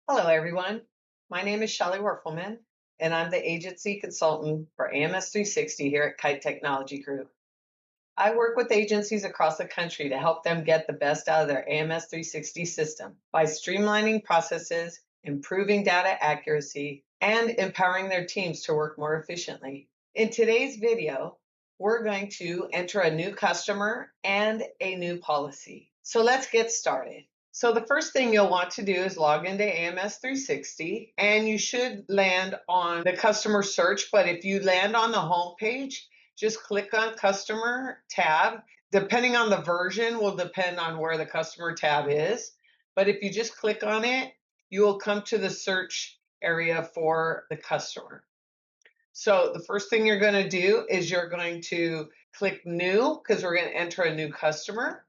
Hello, everyone. My name is Shelly Werfelmann, and I'm the agency consultant for AMS360 here at Kite Technology Group. I work with agencies across the country to help them get the best out of their AMS360 system by streamlining processes, improving data accuracy, and empowering their teams to work more efficiently. In today's video, we're going to enter a new customer and a new policy. So let's get started. So the first thing you'll want to do is log into AMS 360 and you should land on the customer search. But if you land on the home page, just click on customer tab. Depending on the version will depend on where the customer tab is. But if you just click on it, you will come to the search area for the customer. So the first thing you're going to do is you're going to click new because we're going to enter a new customer.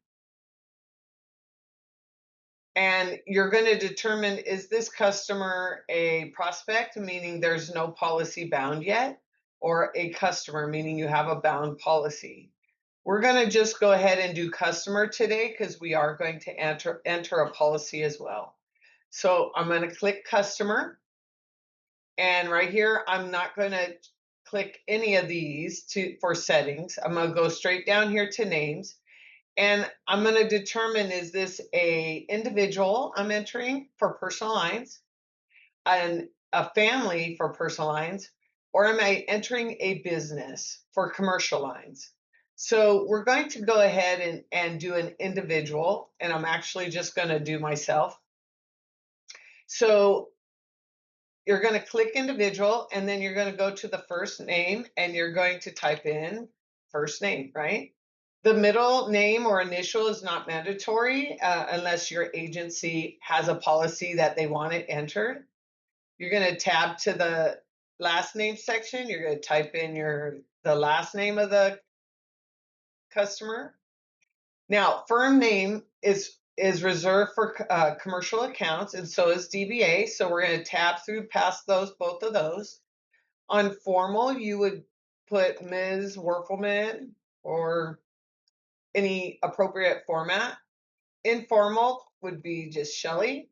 And you're going to determine, is this customer a prospect, meaning there's no policy bound yet, or a customer, meaning you have a bound policy. We're going to just go ahead and do customer today because we are going to enter a policy as well. So I'm going to click customer. And right here, I'm not going to click any of these for settings. I'm going to go straight down here to names. And I'm going to determine, is this a individual I'm entering for personal lines, and a family for personal lines, or am I entering a business for commercial lines? So we're going to go ahead and do an individual, and I'm actually just going to do myself. So you're going to click individual, and then you're going to go to the first name, and you're going to type in first name, right? The middle name or initial is not mandatory unless your agency has a policy that they want it entered. You're going to tab to the last name section. You're going to type in the last name of the customer. Now, firm name is reserved for commercial accounts, and so is DBA. So we're going to tab through past both of those. On formal, you would put Ms. Werfelmann or any appropriate format. Informal would be just Shelly.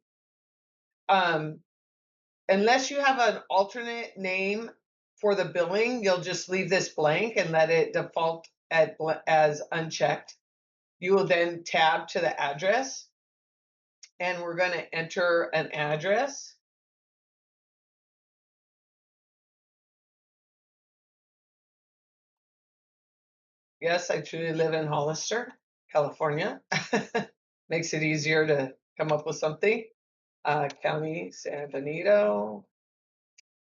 Unless you have an alternate name for the billing, you'll just leave this blank and let it default as unchecked. You will then tab to the address, and we're going to enter an address. Yes, I truly live in Hollister, California. Makes it easier to come up with something. County San Benito.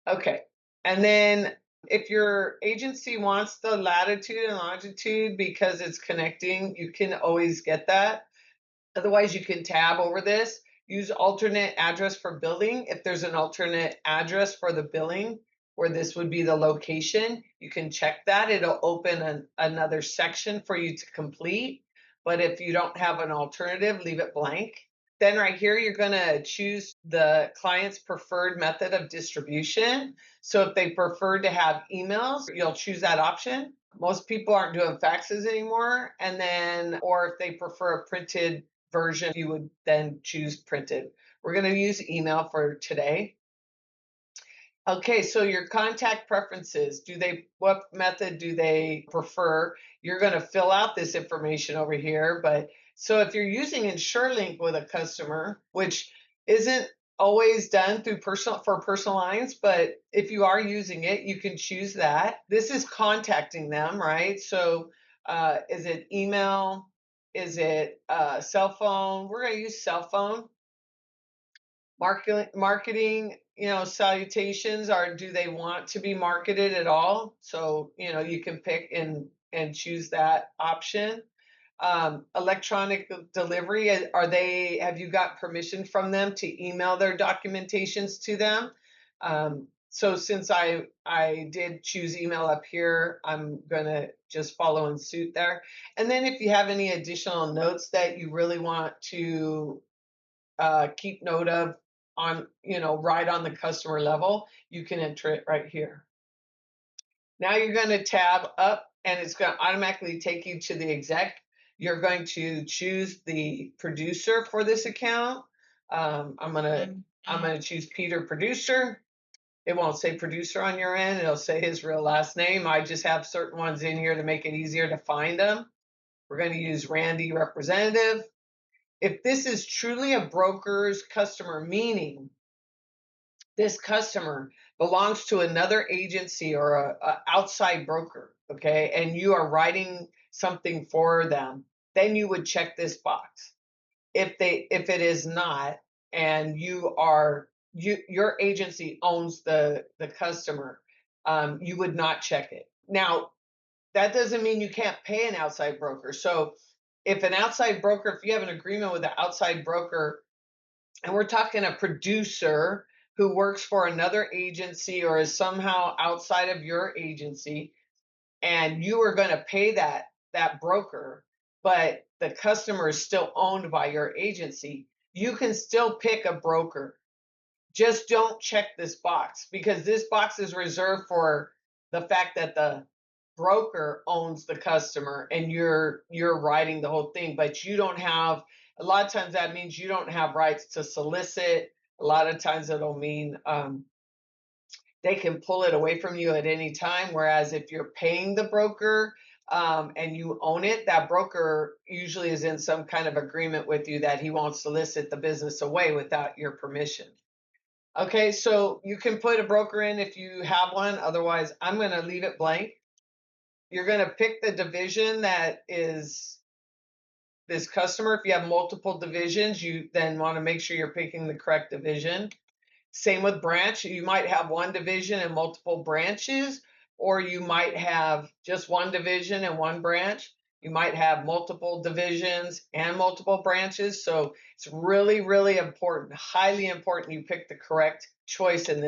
Okay. And then if your agency wants the latitude and longitude because it's connecting, you can always get that. Otherwise, you can tab over this. Use alternate address for billing. If there's an alternate address for the billing where this would be the location, you can check that. It'll open another section for you to complete. But if you don't have an alternative, leave it blank. Then right here, you're going to choose the client's preferred method of distribution. So if they prefer to have emails, you'll choose that option. Most people aren't doing faxes anymore. And then, or if they prefer a printed version, you would then choose printed. We're going to use email for today. Okay, so your contact preferences, what method do they prefer? You're going to fill out this information over here, but so if you're using InsureLink with a customer, which isn't always done through for personal lines, but if you are using it, you can choose that. This is contacting them, right? So is it email? Is it cell phone? We're going to use cell phone. Marketing, salutations are, do they want to be marketed at all? So, you can pick and choose that option. Electronic delivery, have you got permission from them to email their documentations to them? So since I did choose email up here, I'm gonna just follow in suit there. And then if you have any additional notes that you really want to keep note of right on the customer level, you can enter it right here. Now you're going to tab up and it's going to automatically take you to the exec. You're going to choose the producer for this account. I'm going to I'm going to choose Peter Producer. It won't say producer on your end. It'll say his real last name. I just have certain ones in here to make it easier to find them. We're going to use Randy Representative. If this is truly a broker's customer, meaning this customer belongs to another agency or a outside broker, okay, and you are writing something for them, then you would check this box. If it is not, and your agency owns the customer, you would not check it. Now, that doesn't mean you can't pay an outside broker. So if an outside broker, if you have an agreement with an outside broker, and we're talking a producer who works for another agency or is somehow outside of your agency, and you are going to pay that broker, but the customer is still owned by your agency, you can still pick a broker. Just don't check this box, because this box is reserved for the fact that the broker owns the customer and you're writing the whole thing, but you don't have, a lot of times that means you don't have rights to solicit. A lot of times it'll mean they can pull it away from you at any time. Whereas if you're paying the broker, and you own it, that broker usually is in some kind of agreement with you that he won't solicit the business away without your permission. Okay, so you can put a broker in if you have one. Otherwise, I'm going to leave it blank. You're going to pick the division that is this customer. If you have multiple divisions, you then want to make sure you're picking the correct division. Same with branch. You might have one division and multiple branches, or you might have just one division and one branch. You might have multiple divisions and multiple branches. So it's really, really important, highly important you pick the correct choice in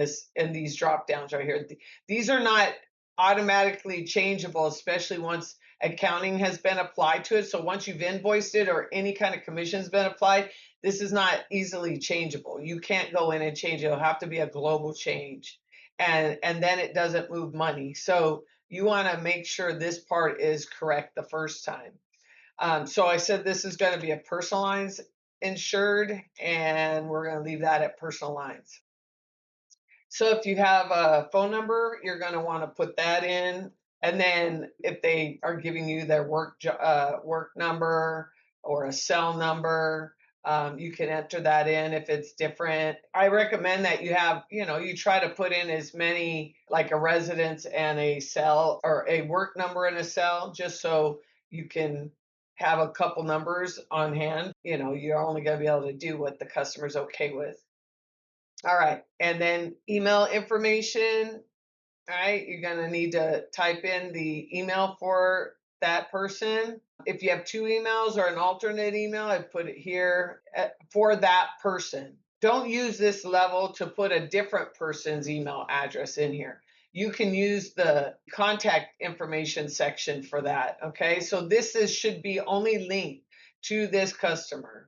these drop downs right here. These are not automatically changeable, especially once accounting has been applied to it. So once you've invoiced it or any kind of commission's been applied, this is not easily changeable. You can't go in and change it. It'll have to be a global change. And then it doesn't move money. So you want to make sure this part is correct the first time. So I said this is going to be a personal lines insured, and we're going to leave that at personal lines. So if you have a phone number, you're going to want to put that in. And then if they are giving you their work number or a cell number, you can enter that in if it's different. I recommend that you try to put in as many, like a residence and a cell, or a work number and a cell, just so you can have a couple numbers on hand. You're only going to be able to do what the customer's okay with. All right, and then email information. All right, you're going to need to type in the email for that person. If you have two emails or an alternate email, I'd put it here for that person. Don't use this level to put a different person's email address in here. You can use the contact information section for that, okay? So should be only linked to this customer.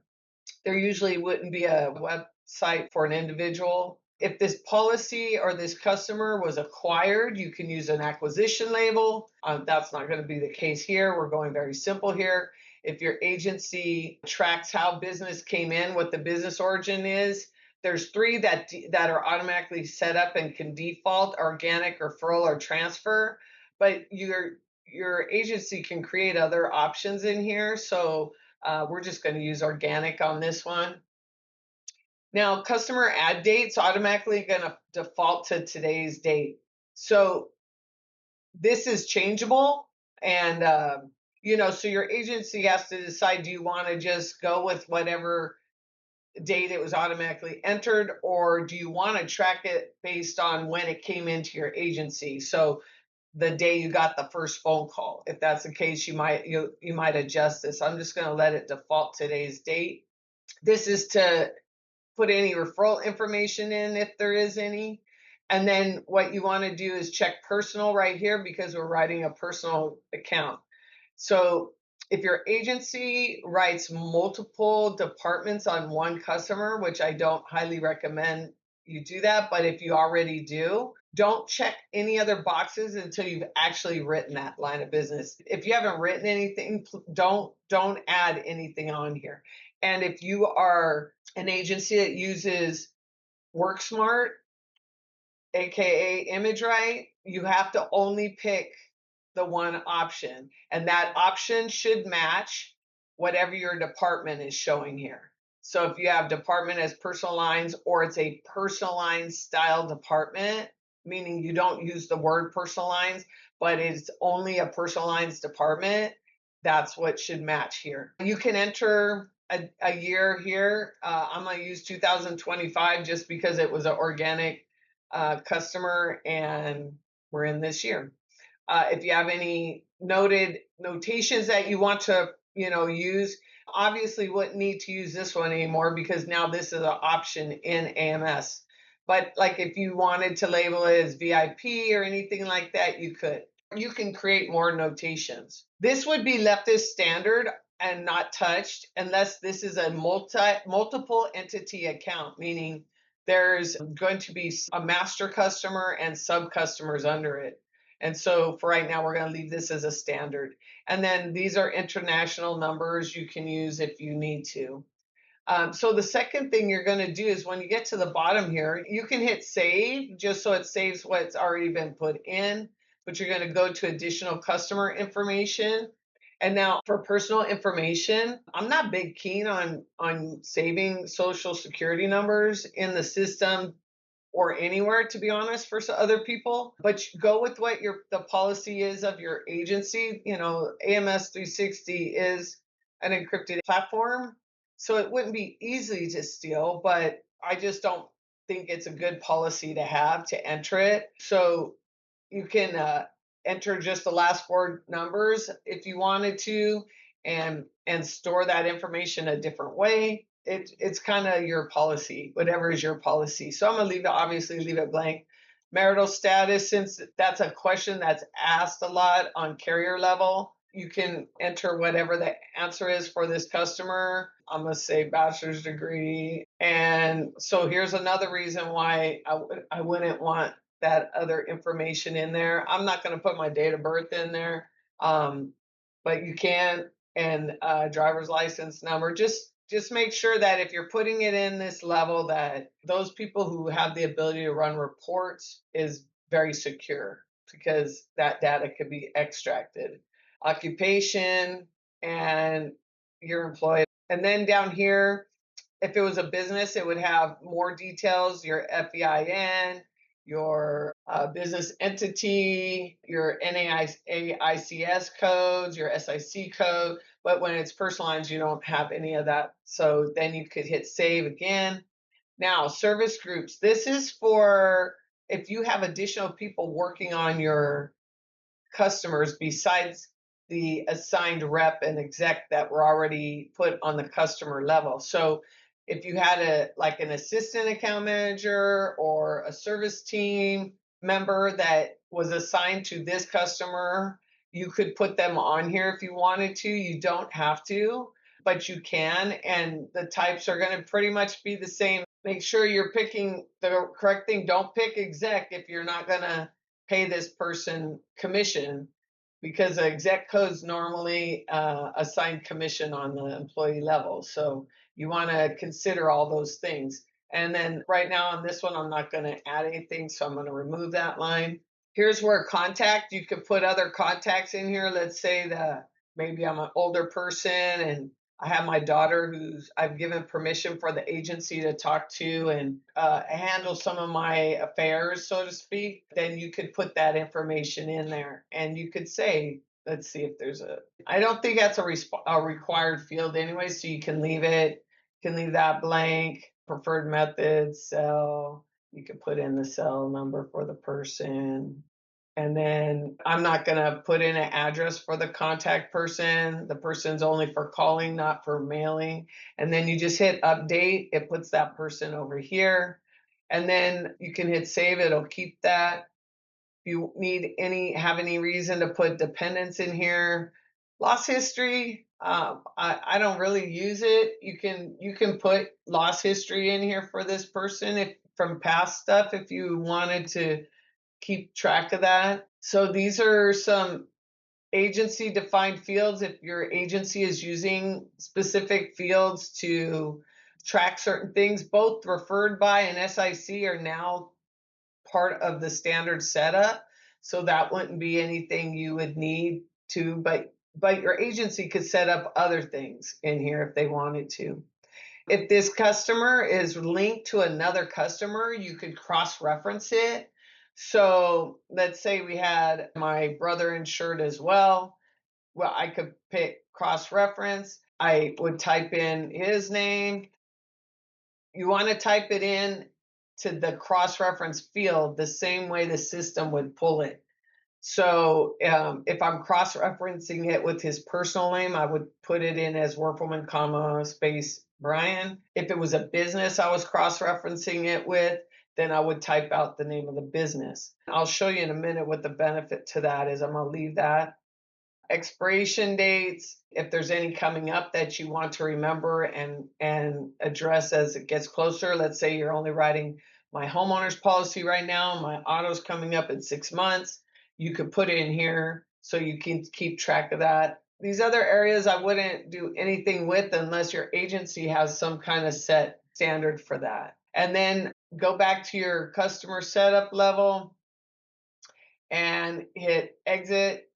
There usually wouldn't be a website for an individual. If this policy or this customer was acquired, you can use an acquisition label. That's not going to be the case here. We're going very simple here. If your agency tracks how business came in, what the business origin is, there's three that are automatically set up and can default: organic, referral, or transfer. But your agency can create other options in here. So we're just going to use organic on this one. Now, customer add date's automatically going to default to today's date. So this is changeable. And, so your agency has to decide, do you want to just go with whatever date it was automatically entered, or do you want to track it based on when it came into your agency? So the day you got the first phone call. If that's the case, you might adjust this. I'm just going to let it default today's date. This is to put any referral information in if there is any. And then what you want to do is check personal right here, because we're writing a personal account. So if your agency writes multiple departments on one customer, which I don't highly recommend you do that, but if you already do, don't check any other boxes until you've actually written that line of business. If you haven't written anything, don't add anything on here. And if you are an agency that uses work smart, aka image right, you have to only pick the one option, and that option should match whatever your department is showing here. So if you have department as personal lines, or it's a personal lines style department, meaning you don't use the word personal lines, but it's only a personal lines department, that's what should match here. You can enter a year here. I'm going to use 2025 just because it was an organic customer and we're in this year. If you have any noted notations that you want to, use, obviously wouldn't need to use this one anymore because now this is an option in AMS. But like if you wanted to label it as VIP or anything like that, you could. You can create more notations. This would be left as standard and not touched unless this is a multiple entity account, meaning there's going to be a master customer and sub customers under it. And so for right now, we're going to leave this as a standard. And then these are international numbers you can use if you need to. So the second thing you're going to do is when you get to the bottom here, you can hit save just so it saves what's already been put in, but you're going to go to additional customer information. And now for personal information, I'm not big keen on saving social security numbers in the system or anywhere, to be honest, for other people. But go with what the policy is of your agency. AMS360 is an encrypted platform, so it wouldn't be easy to steal, but I just don't think it's a good policy to have to enter it. So you can enter just the last four numbers if you wanted to, and store that information a different way. It's kind of your policy, whatever is your policy. So I'm gonna obviously leave it blank. Marital status, since that's a question that's asked a lot on carrier level, you can enter whatever the answer is for this customer. I'm gonna say bachelor's degree. And so here's another reason why I wouldn't want that other information in there. I'm not going to put my date of birth in there, but you can, and driver's license number. Just make sure that if you're putting it in this level, that those people who have the ability to run reports is very secure because that data could be extracted. Occupation and your employee. And then down here, if it was a business, it would have more details, your FEIN, your business entity, your NAICS codes, your SIC code. But when it's personal lines, you don't have any of that. So then you could hit save again. Now, service groups. This is for if you have additional people working on your customers besides the assigned rep and exec that were already put on the customer level. So if you had an assistant account manager or a service team member that was assigned to this customer, you could put them on here if you wanted to. You don't have to, but you can, and the types are going to pretty much be the same. Make sure you're picking the correct thing. Don't pick exec if you're not going to pay this person commission, because the exec codes normally assign commission on the employee level. So you want to consider all those things. And then right now on this one, I'm not going to add anything, so I'm going to remove that line. Here's where contact, you could put other contacts in here. Let's say that maybe I'm an older person and I have my daughter who's I've given permission for the agency to talk to and handle some of my affairs, so to speak. Then you could put that information in there, and you could say, let's see if there's I don't think that's a required field anyway, so you can leave it. You can leave that blank. Preferred method, cell. You can put in the cell number for the person. And then I'm not going to put in an address for the contact person. The person's only for calling, not for mailing. And then you just hit update. It puts that person over here. And then you can hit save. It'll keep that. If you have any reason to put dependents in here, loss history, I don't really use it. You can put loss history in here for this person if from past stuff if you wanted to keep track of that. So these are some agency defined fields. If your agency is using specific fields to track certain things. Both referred by and SIC are now part of the standard setup. So that wouldn't be anything you would need to, but your agency could set up other things in here if they wanted to. If this customer is linked to another customer, you could cross-reference it. So let's say we had my brother insured as well. Well, I could pick cross-reference. I would type in his name. You want to type it in to the cross-reference field the same way the system would pull it. So if I'm cross-referencing it with his personal name, I would put it in as Werfelmann, comma, space Brian. If it was a business I was cross-referencing it with, then I would type out the name of the business. I'll show you in a minute what the benefit to that is. I'm going to leave that. Expiration dates, if there's any coming up that you want to remember and address as it gets closer. Let's say you're only writing my homeowner's policy right now, my auto's coming up in 6 months. You could put it in here so you can keep track of that. These other areas I wouldn't do anything with unless your agency has some kind of set standard for that. And then go back to your customer setup level and hit exit.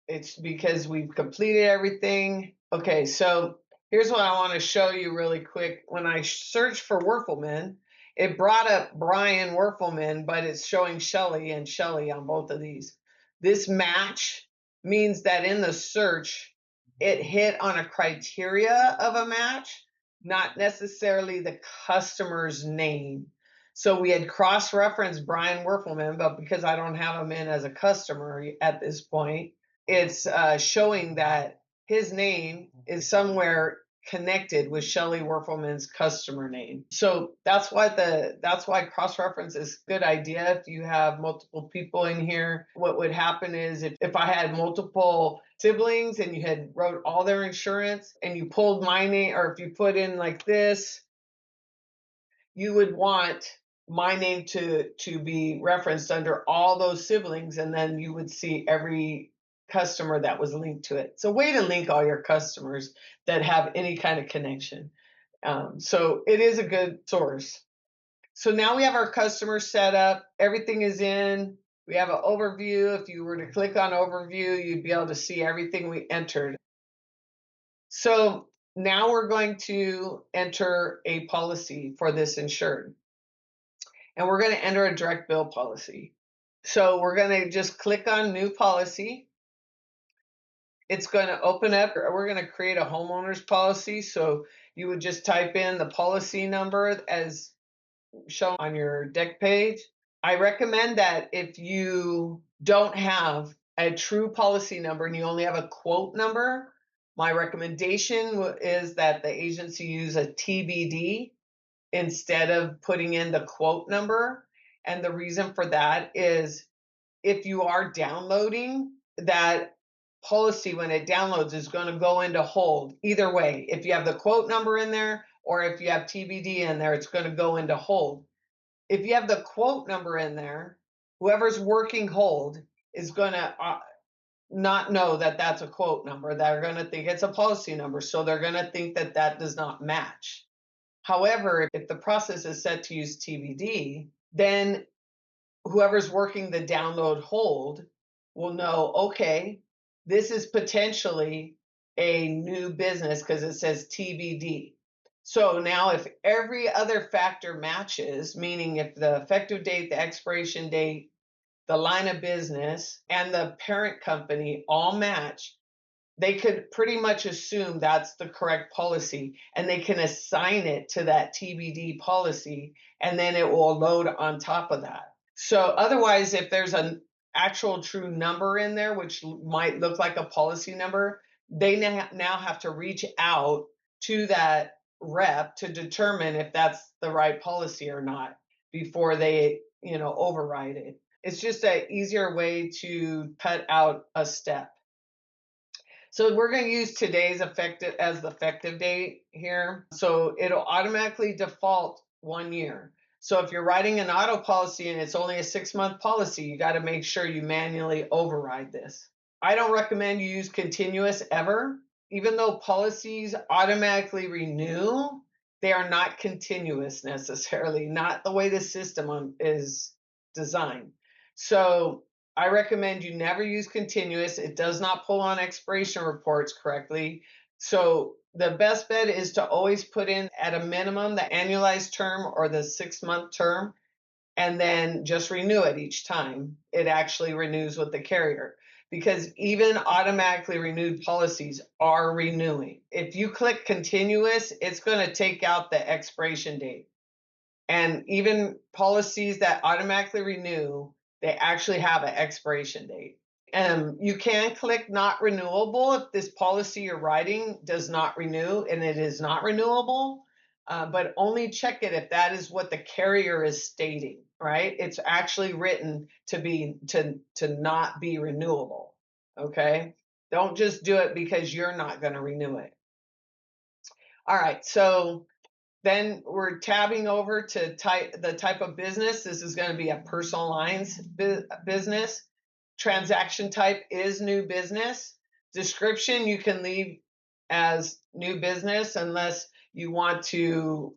It's because we've completed everything. Okay, so here's what I want to show you really quick. When I searched for Werfelmann, it brought up Brian Werfelmann, but it's showing Shelly and Shelly on both of these. This match means that in the search, it hit on a criteria of a match, not necessarily the customer's name. So we had cross-referenced Brian Werfelmann, but because I don't have him in as a customer at this point, it's showing that his name is somewhere connected with Shelly Werfelmann's customer name. So that's why cross-reference is a good idea if you have multiple people in here. What would happen is if I had multiple siblings and you had wrote all their insurance and you pulled my name, or if you put in like this, you would want my name to be referenced under all those siblings, and then you would see every customer that was linked to it. It's a way to link all your customers that have any kind of connection. So it is a good source. So now we have our customer set up. Everything is in. We have an overview. If you were to click on overview, you'd be able to see everything we entered. So now we're going to enter a policy for this insured. And we're going to enter a direct bill policy. So we're going to just click on new policy. It's going to open up. We're going to create a homeowner's policy. So you would just type in the policy number as shown on your deck page. I recommend that if you don't have a true policy number and you only have a quote number, my recommendation is that the agency use a TBD instead of putting in the quote number. And the reason for that is if you are downloading that policy, when it downloads, is going to go into hold either way. If you have the quote number in there or if you have TBD in there, it's going to go into hold. If you have the quote number in there, whoever's working hold is going to not know that that's a quote number. They're going to think it's a policy number. So they're going to think that that does not match. However, if the process is set to use TBD, then whoever's working the download hold will know, okay, this is potentially a new business because it says TBD. So now if every other factor matches, meaning if the effective date, the expiration date, the line of business, and the parent company all match, they could pretty much assume that's the correct policy and they can assign it to that TBD policy and then it will load on top of that. So otherwise, if there's an actual true number in there, which might look like a policy number, they now have to reach out to that rep to determine if that's the right policy or not before they, override it. It's just an easier way to cut out a step. So we're going to use today's effective as the effective date here. So it'll automatically default 1 year. So if you're writing an auto policy and it's only a 6-month policy, you got to make sure you manually override this. I don't recommend you use continuous ever. Even though policies automatically renew, They are not continuous necessarily, not the way the system is designed. So I recommend you never use continuous. It does not pull on expiration reports correctly. So the best bet is to always put in at a minimum the annualized term or the 6-month term, and then just renew it each time it actually renews with the carrier, because even automatically renewed policies are renewing. If you click continuous, it's going to take out the expiration date. And even policies that automatically renew, they actually have an expiration date. You can click not renewable if this policy you're writing does not renew and it is not renewable, but only check it if that is what the carrier is stating, right? It's actually written to be to not be renewable. Okay. Don't just do it because you're not going to renew it. All right. So then we're tabbing over to the type of business. This is going to be a personal lines business. Transaction type is new business. Description you can leave as new business unless you want to,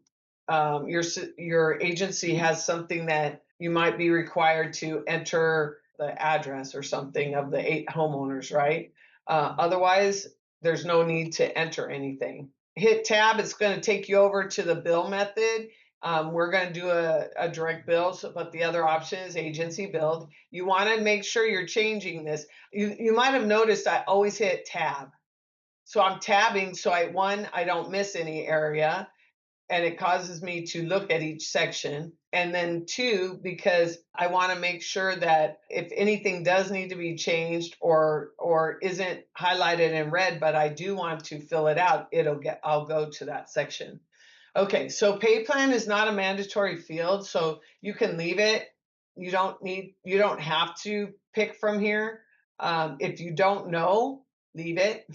your agency has something that you might be required to enter the address or something of the 8 homeowners, right? Otherwise, there's no need to enter anything. Hit tab, it's going to take you over to the bill method. We're going to do a direct bill, but the other option is agency billed. You want to make sure you're changing this. You might have noticed I always hit tab. So I'm tabbing so I don't miss any area, and it causes me to look at each section. And then 2, because I want to make sure that if anything does need to be changed or isn't highlighted in red, but I do want to fill it out, I'll go to that section. Okay, so pay plan is not a mandatory field, so you can leave it. You don't have to pick from here. If you don't know, leave it.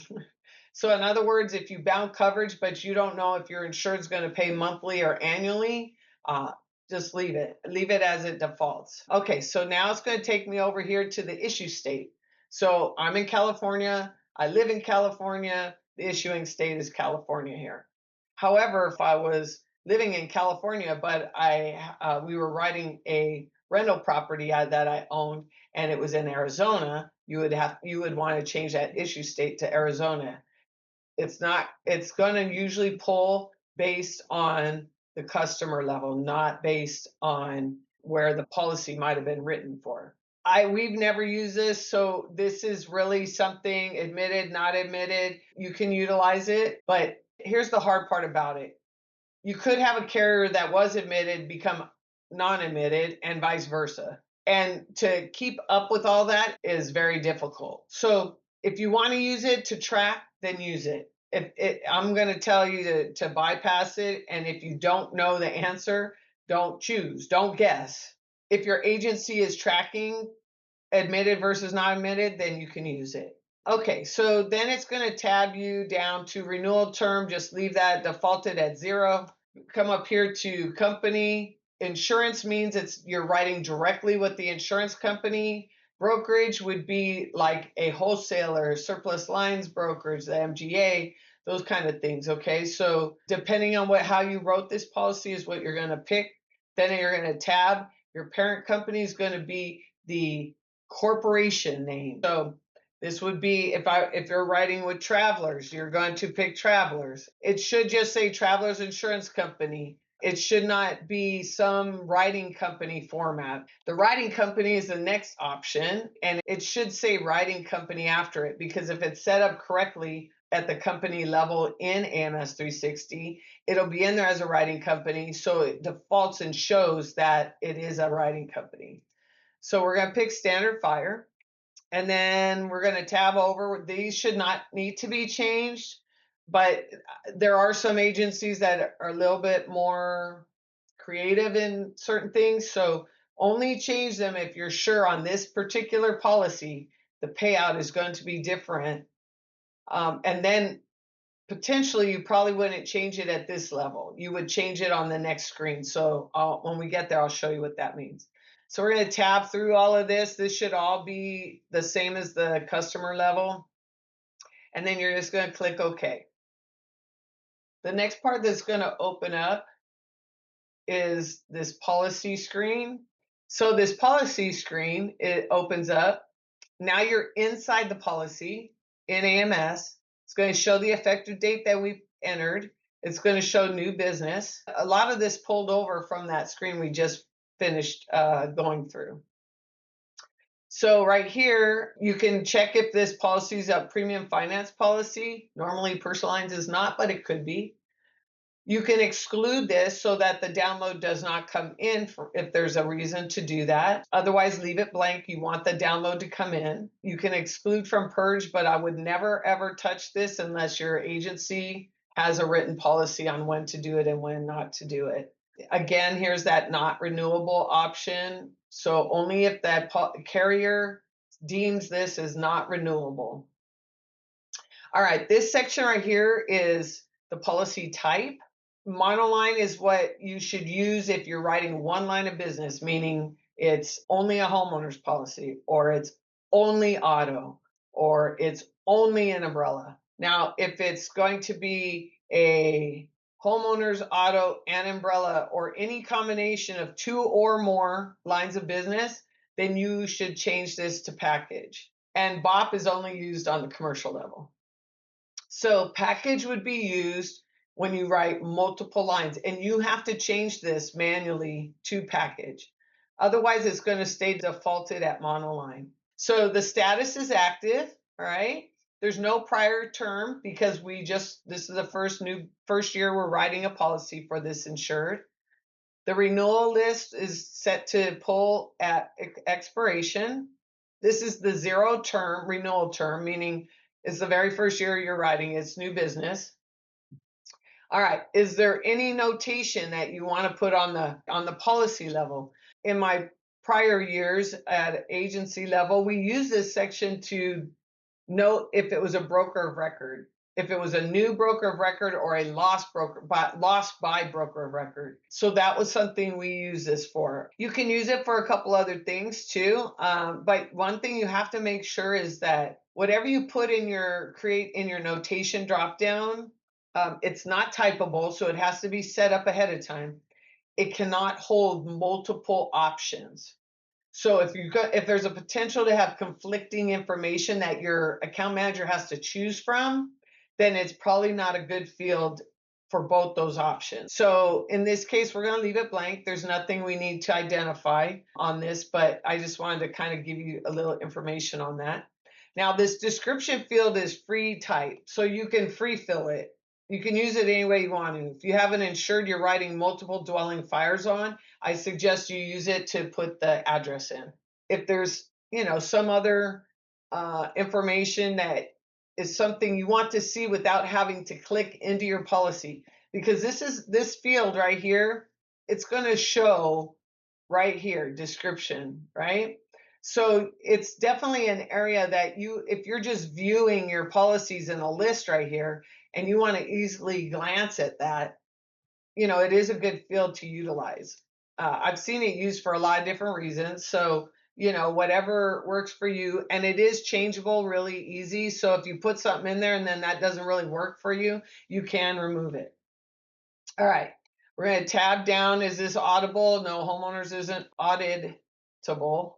So in other words, if you bound coverage, but you don't know if your insured's going to pay monthly or annually, just leave it. Leave it as it defaults. Okay, so now it's going to take me over here to the issue state. So I'm in California. I live in California. The issuing state is California here. However, if I was living in California, but we were writing a rental property that I owned, and it was in Arizona, you would want to change that issue state to Arizona. It's going to usually pull based on the customer level, not based on where the policy might have been written for. We've never used this, so this is really something admitted, not admitted. You can utilize it, but here's the hard part about it. You could have a carrier that was admitted become non-admitted and vice versa. And to keep up with all that is very difficult. So if you want to use it to track, then use it. I'm going to tell you to bypass it. And if you don't know the answer, don't choose, don't guess. If your agency is tracking admitted versus not admitted, then you can use it. Okay, so then it's going to tab you down to renewal term. Just leave that defaulted at 0. Come up here to company. Insurance means you're writing directly with the insurance company. Brokerage would be like a wholesaler, surplus lines brokerage, the MGA, those kind of things. Okay, so depending on how you wrote this policy is what you're going to pick. Then you're going to tab. Your parent company is going to be the corporation name. So this would be if you're writing with Travelers, you're going to pick Travelers. It should just say Travelers Insurance Company. It should not be some writing company format. The writing company is the next option, and it should say writing company after it, because if it's set up correctly at the company level in AMS360, it'll be in there as a writing company, so it defaults and shows that it is a writing company. So we're going to pick standard fire. And then we're going to tab over. These should not need to be changed, but there are some agencies that are a little bit more creative in certain things. So only change them if you're sure on this particular policy, the payout is going to be different. And then potentially you probably wouldn't change it at this level. You would change it on the next screen. So when we get there, I'll show you what that means. So we're going to tab through all of this. This should all be the same as the customer level. And then you're just going to click OK. The next part that's going to open up is this policy screen. So this policy screen, it opens up. Now you're inside the policy in AMS. It's going to show the effective date that we've entered. It's going to show new business. A lot of this pulled over from that screen we just finished going through. So right here, you can check if this policy is a premium finance policy. Normally personal lines is not, but it could be. You can exclude this so that the download does not come in if there's a reason to do that. Otherwise, leave it blank. You want the download to come in. You can exclude from purge, but I would never ever touch this unless your agency has a written policy on when to do it and when not to do it. Again, here's that not renewable option. So only if that carrier deems this as not renewable. All right, this section right here is the policy type. Monoline is what you should use if you're writing one line of business, meaning it's only a homeowner's policy, or it's only auto, or it's only an umbrella. Now, if it's going to be a homeowner's, auto, and umbrella, or any combination of two or more lines of business, then you should change this to package. And BOP is only used on the commercial level. So package would be used when you write multiple lines, and you have to change this manually to package. Otherwise, it's going to stay defaulted at monoline. So the status is active, all right? There's no prior term because this is the first year we're writing a policy for this insured. The renewal list is set to pull at expiration. This is the zero term renewal term, meaning it's the very first year you're writing, it's new business. All right, is there any notation that you want to put on the policy level? In my prior years at agency level, we use this section to note if it was a broker of record, if it was a new broker of record or a lost by broker of record. So that was something we use this for. You can use it for a couple other things too. But one thing you have to make sure is that whatever you put in your notation dropdown, it's not typable, so it has to be set up ahead of time. It cannot hold multiple options. So if there's a potential to have conflicting information that your account manager has to choose from, then it's probably not a good field for both those options. So in this case, we're going to leave it blank. There's nothing we need to identify on this, but I just wanted to kind of give you a little information on that. Now, this description field is free type, so you can free fill it. You can use it any way you want to. If you have an insured you're writing multiple dwelling fires on, I suggest you use it to put the address in. If there's, some other information that is something you want to see without having to click into your policy, because this field right here, it's going to show right here, description, right? So it's definitely an area that if you're just viewing your policies in a list right here and you want to easily glance at that, it is a good field to utilize. I've seen it used for a lot of different reasons. So, whatever works for you, and it is changeable really easy. So if you put something in there and then that doesn't really work for you, you can remove it. All right. We're going to tab down. Is this audible? No, homeowners isn't auditable.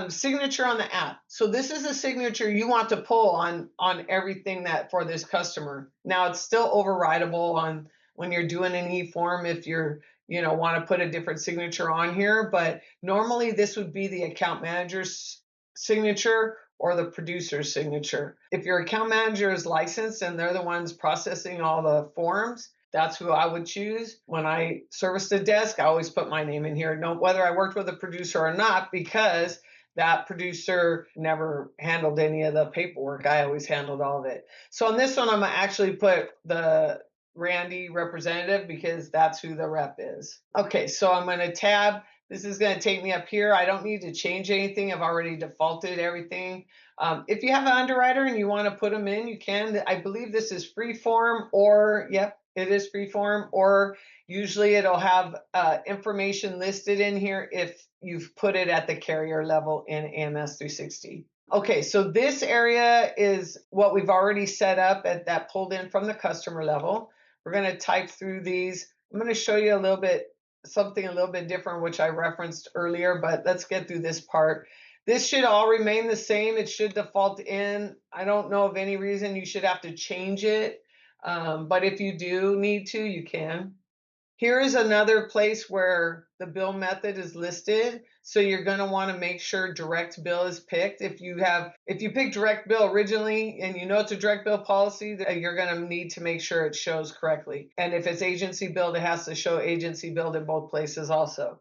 Signature on the app. So this is a signature you want to pull on everything that for this customer. Now it's still overridable on when you're doing an e-form if you're want to put a different signature on here, but normally this would be the account manager's signature or the producer's signature. If your account manager is licensed and they're the ones processing all the forms, that's who I would choose. When I service the desk, I always put my name in here, whether I worked with a producer or not, because that producer never handled any of the paperwork. I always handled all of it. So on this one, I'm going to actually put the Randy representative because that's who the rep is. Okay, so I'm going to tab. This is going to take me up here. I don't need to change anything. I've already defaulted everything. If you have an underwriter and you want to put them in, you can. I believe this is free form, or yep, it is free form, or usually it'll have information listed in here if you've put it at the carrier level in AMS360. Okay, so this area is what we've already set up at that pulled in from the customer level. We're going to type through these. I'm going to show you a little bit, something a little bit different, which I referenced earlier, but let's get through this part. This should all remain the same. It should default in. I don't know of any reason you should have to change it, but if you do need to, you can. Here is another place where the bill method is listed. So you're going to want to make sure direct bill is picked. If you pick direct bill originally and you know it's a direct bill policy, you're going to need to make sure it shows correctly. And if it's agency billed, it has to show agency billed in both places also,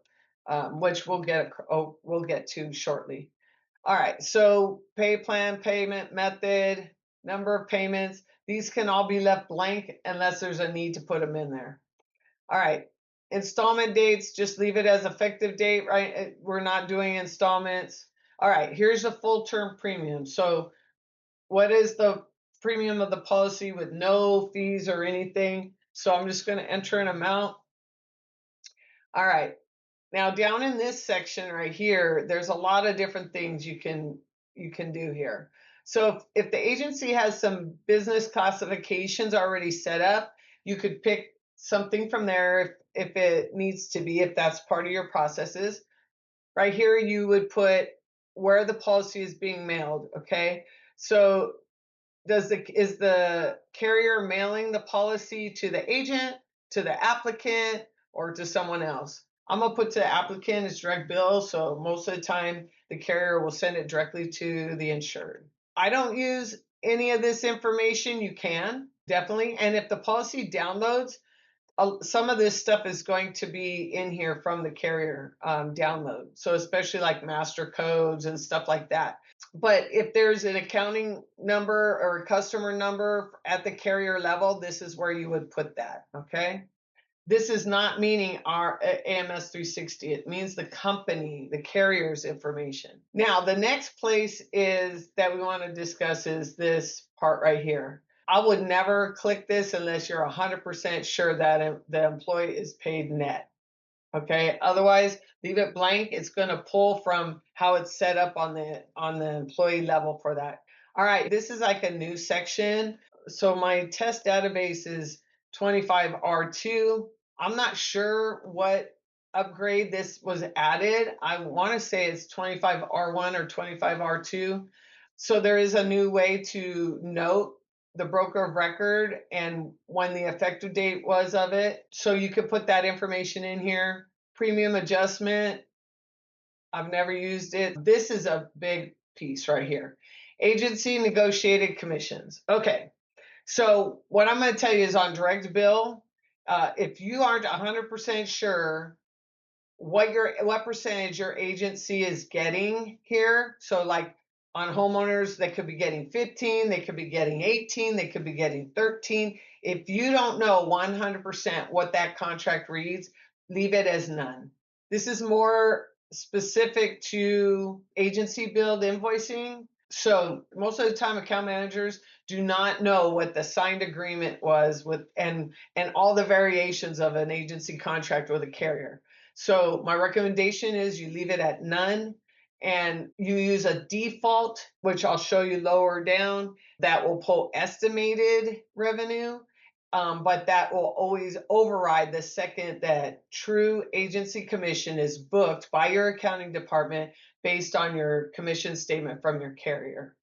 which we'll get to shortly. All right, so pay plan, payment method, number of payments. These can all be left blank unless there's a need to put them in there. All right. Installment dates, just leave it as effective date, right? We're not doing installments. All right, here's a full term premium. So what is the premium of the policy with no fees or anything? So I'm just going to enter an amount. All right. Now down in this section right here, there's a lot of different things you can do here. So if the agency has some business classifications already set up, you could pick something from there if it needs to be, if that's part of your processes. Right here, you would put where the policy is being mailed. Okay. So is the carrier mailing the policy to the agent, to the applicant, or to someone else? I'm gonna put to the applicant, it's direct bill, so most of the time the carrier will send it directly to the insured. I don't use any of this information. You can definitely, and if the policy downloads, some of this stuff is going to be in here from the carrier download. So especially like master codes and stuff like that. But if there's an accounting number or a customer number at the carrier level, this is where you would put that, okay? This is not meaning our AMS360. It means the company, the carrier's information. Now, the next place is that we want to discuss is this part right here. I would never click this unless you're 100% sure that the employee is paid net. Okay, otherwise leave it blank. It's going to pull from how it's set up on the employee level for that. All right, this is like a new section. So my test database is 25R2. I'm not sure what upgrade this was added. I want to say it's 25R1 or 25R2. So there is a new way to note the broker of record and when the effective date was of it. So you could put that information in here. Premium adjustment, I've never used it. This is a big piece right here. Agency negotiated commissions. Okay, so what I'm going to tell you is on direct bill, if you aren't 100% sure what percentage your agency is getting here. So like on homeowners, they could be getting 15, they could be getting 18, they could be getting 13. If you don't know 100% what that contract reads, leave it as none. This is more specific to agency billed invoicing. So most of the time account managers do not know what the signed agreement was with and all the variations of an agency contract with a carrier. So my recommendation is you leave it at none and you use a default, which I'll show you lower down, that will pull estimated revenue. But that will always override the second that true agency commission is booked by your accounting department based on your commission statement from your carrier.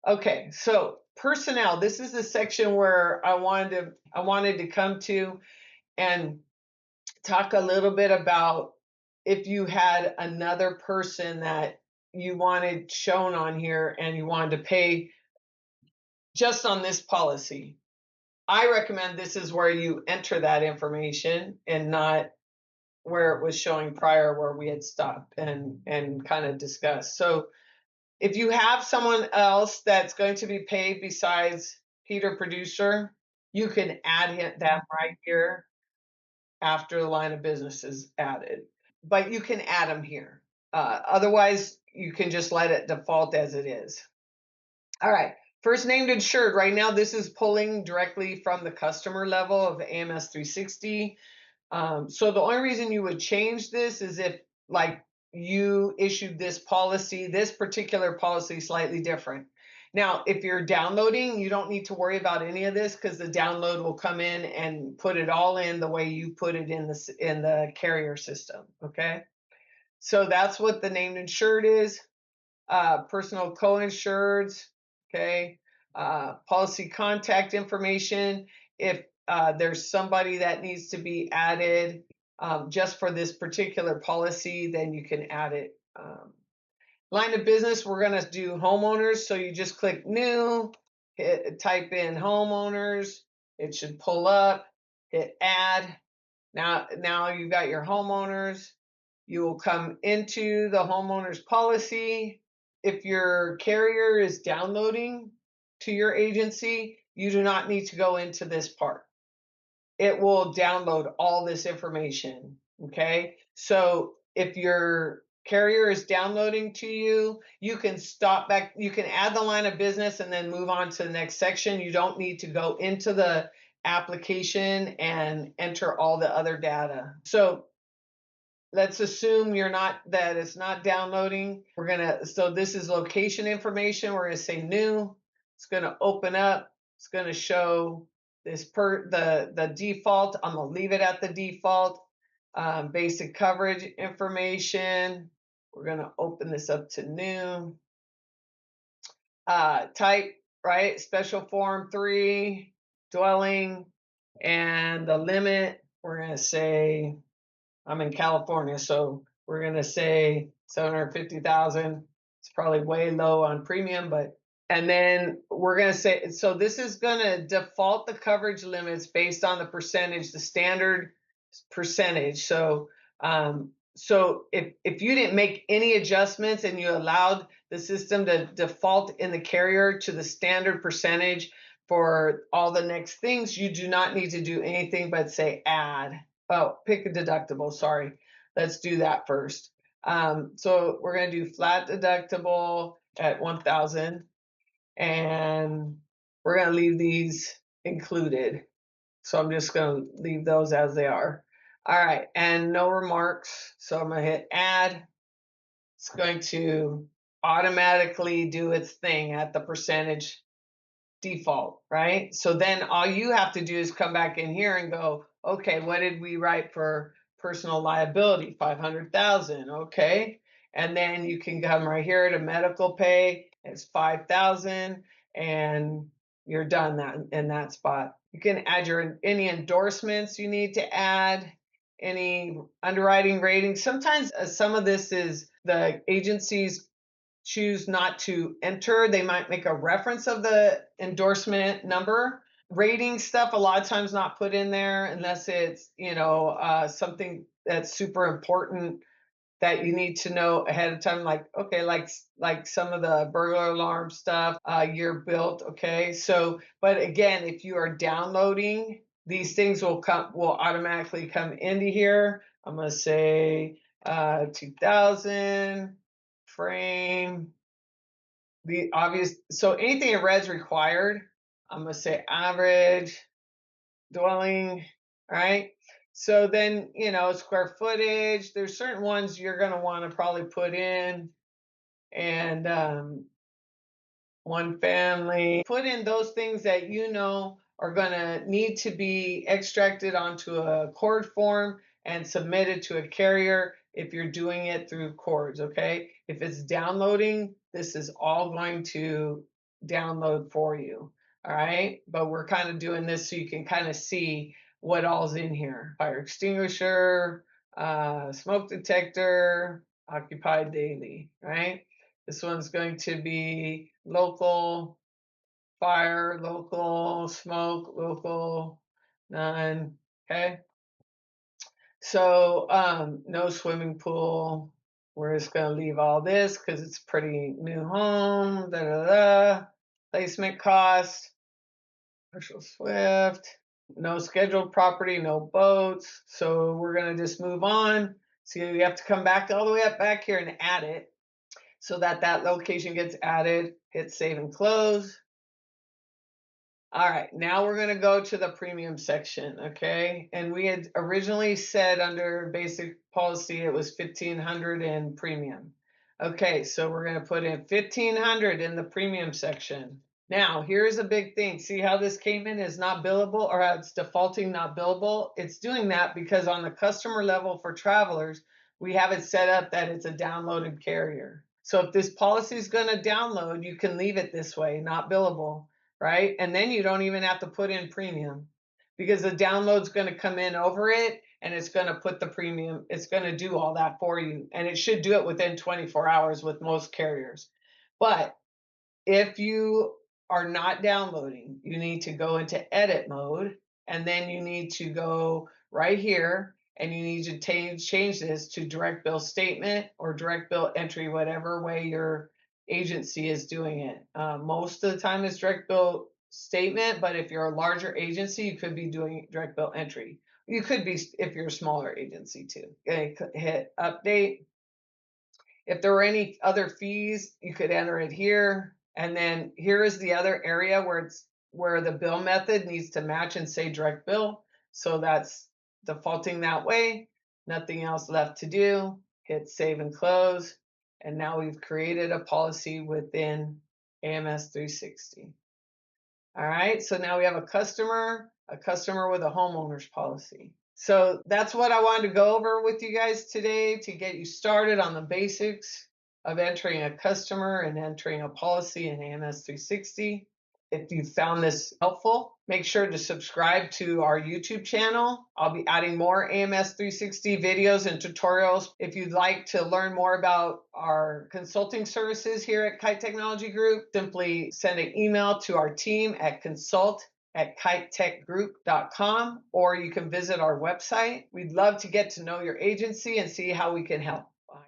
Okay, so personnel, this is the section where I wanted to come to and talk a little bit about if you had another person that you wanted shown on here and you wanted to pay just on this policy. I recommend this is where you enter that information and not where it was showing prior where we had stopped and kind of discussed. So if you have someone else that's going to be paid besides Peter Producer, you can add that right here after the line of business is added. But you can add them here. Otherwise, you can just let it default as it is. All right. First named insured. Right now, this is pulling directly from the customer level of AMS360. So the only reason you would change this is if, like you issued this policy, this particular policy slightly different. Now, if you're downloading, you don't need to worry about any of this because the download will come in and put it all in the way you put it in the carrier system. Okay, so that's what the named insured is. Personal co-insureds. Okay, policy contact information. If there's somebody that needs to be added just for this particular policy, then you can add it. Line of business, we're going to do homeowners. So you just click new, type in homeowners. It should pull up, hit add. Now you've got your homeowners. You will come into the homeowners policy. If your carrier is downloading to your agency, you do not need to go into this part. It will download all this information. Okay. So if your carrier is downloading to you, you can stop back, you can add the line of business and then move on to the next section. You don't need to go into the application and enter all the other data. So let's assume that it's not downloading. So this is location information. We're gonna say new. It's gonna open up. It's gonna show the default. I'm gonna leave it at the default. Basic coverage information. We're gonna open this up to new. Type, right? Special form 3, dwelling, and the limit. We're gonna say I'm in California, so we're gonna say 750,000. It's probably way low on premium, and then we're gonna say, so this is gonna default the coverage limits based on the percentage, the standard percentage. So if you didn't make any adjustments and you allowed the system to default in the carrier to the standard percentage for all the next things, you do not need to do anything but say add. Oh, pick a deductible. Sorry. Let's do that first. So we're going to do flat deductible at 1,000, and we're going to leave these included. So I'm just going to leave those as they are. All right. And no remarks. So I'm going to hit add. It's going to automatically do its thing at the percentage default, right? So then all you have to do is come back in here and go, okay, what did we write for personal liability? 500,000, okay. And then you can come right here to medical pay. It's 5,000, and you're done that in that spot. You can add any endorsements you need to add, any underwriting ratings. Sometimes some of this is the agencies choose not to enter. They might make a reference of the endorsement number. Rating stuff a lot of times not put in there unless it's something that's super important that you need to know ahead of time, like okay, like some of the burglar alarm stuff, year built. Okay, so but again, if you are downloading, these things will automatically come into here. I'm going to say 2000 frame, the obvious. So anything in red's required. I'm going to say average dwelling. All right. So then, square footage, there's certain ones you're going to want to probably put in, and one family. Put in those things that are going to need to be extracted onto a cord form and submitted to a carrier if you're doing it through cords, okay? If it's downloading, this is all going to download for you, all right? But we're kind of doing this so you can kind of see what all's in here. Fire extinguisher, smoke detector, occupied daily, right? This one's going to be local, fire, local, smoke, local, none. Okay. So no swimming pool. We're just going to leave all this because it's a pretty new home. Da, da, da. Placement cost, partial Swift, no scheduled property, no boats. So we're going to just move on. So you have to come back all the way up back here and add it, so that location gets added. Hit save and close. All right, now we're going to go to the premium section, okay? And we had originally said under basic policy it was 1500 in premium. Okay, so we're going to put in 1500 in the premium section. Now, here's a big thing. See how this came in as not billable, or it's defaulting not billable? It's doing that because on the customer level for travelers, we have it set up that it's a downloaded carrier. So if this policy is going to download, you can leave it this way, not billable, right? And then you don't even have to put in premium because the download's going to come in over it and it's going to put the premium, it's going to do all that for you. And it should do it within 24 hours with most carriers. But if you are not downloading, you need to go into edit mode, and then you need to go right here and you need to change this to direct bill statement or direct bill entry, whatever way your agency is doing it. Most of the time it's direct bill statement, but if you're a larger agency, you could be doing direct bill entry. You could be if you're a smaller agency too. Okay, hit update. If there were any other fees, you could enter it here. And then here is the other area where the bill method needs to match and say direct bill. So that's defaulting that way. Nothing else left to do. Hit save and close. And now we've created a policy within AMS 360. All right, so now we have a customer with a homeowner's policy. So that's what I wanted to go over with you guys today to get you started on the basics of entering a customer and entering a policy in AMS 360. If you found this helpful, make sure to subscribe to our YouTube channel. I'll be adding more AMS 360 videos and tutorials. If you'd like to learn more about our consulting services here at Kite Technology Group, simply send an email to our team at consult@kitetechgroup.com, or you can visit our website. We'd love to get to know your agency and see how we can help. Bye.